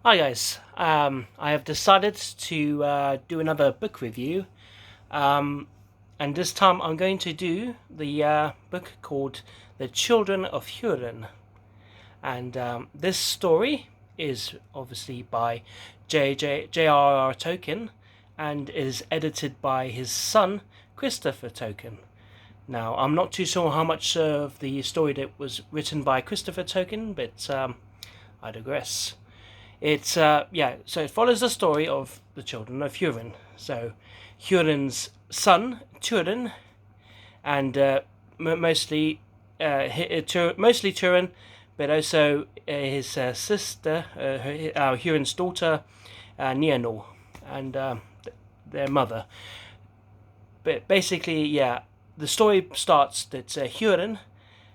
Hi guys, I have decided to do another book review, and this time I'm going to do the book called The Children of Húrin, and this story is obviously by J.R.R. Tolkien, and is edited by his son Christopher Tolkien. Now, I'm not too sure how much of the story that was written by Christopher Tolkien, but I digress. So it follows the story of the children of Húrin. So, Húrin's son Turin, and mostly Turin, but also his sister, Húrin's daughter, Nienor, and their mother. But basically, the story starts that Húrin,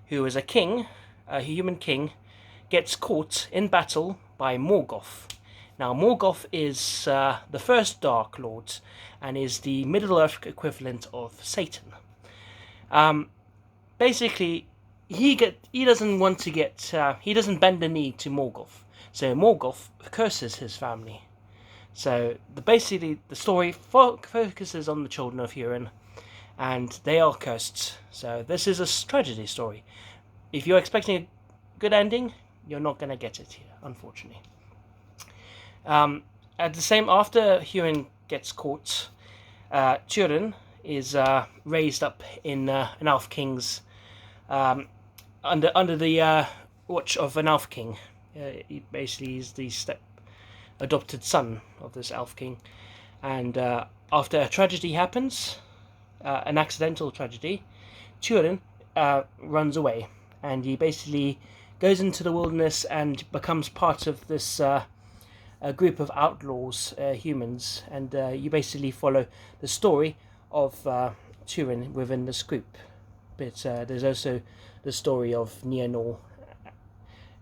who is a king, a human king, gets caught in battle by Morgoth. Now, Morgoth is the first Dark Lord and is the Middle-earth equivalent of Satan. Basically, he doesn't want to get he doesn't bend the knee to Morgoth, so Morgoth curses his family. So basically the story focuses on the children of Húrin, and they are cursed. So this is a tragedy story. If you're expecting a good ending, you're not going to get it here, unfortunately. After Húrin gets caught, Turin is raised up in an elf king's under the watch of an elf king. He basically is the adopted son of this elf king, and after a tragedy happens, an accidental tragedy, Turin runs away, and he basically goes into the wilderness and becomes part of this a group of outlaws, humans, and you basically follow the story of Turin within this group. But there's also the story of Nienor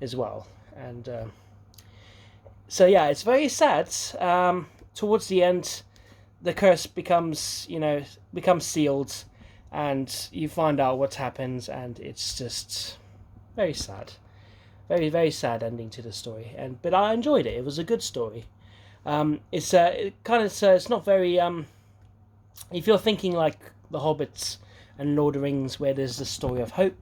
as well, and it's very sad. Towards the end, the curse becomes sealed, and you find out what happens, and it's just very sad. Very, very sad ending to the story, but I enjoyed it. It was a good story. It's not very if you're thinking like The Hobbits and Lord of the Rings, where there's the story of hope,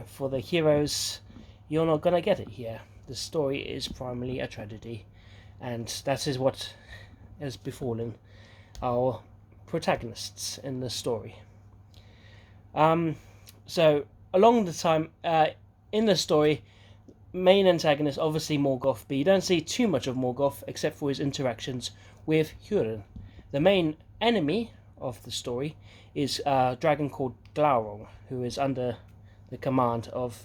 for the heroes, you're not gonna get it here. The story is primarily a tragedy, and that is what has befallen our protagonists in the story. So along the time. In the story, main antagonist obviously Morgoth, but you don't see too much of Morgoth except for his interactions with Húrin. The main enemy of the story is a dragon called Glaurung, who is under the command of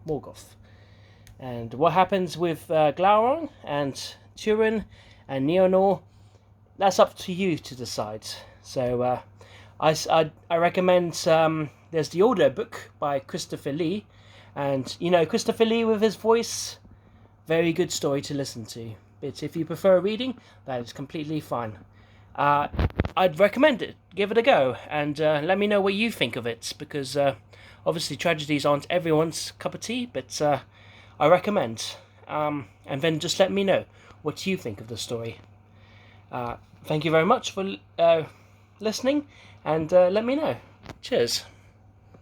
Morgoth. And what happens with Glaurung and Turin and Nienor, that's up to you to decide. So I recommend there's the audio book by Christopher Lee. And, Christopher Lee with his voice, very good story to listen to. But if you prefer reading, that is completely fine. I'd recommend it. Give it a go. And let me know what you think of it. Because, obviously, tragedies aren't everyone's cup of tea. But I recommend. And then just let me know what you think of the story. Thank you very much for listening. And let me know. Cheers.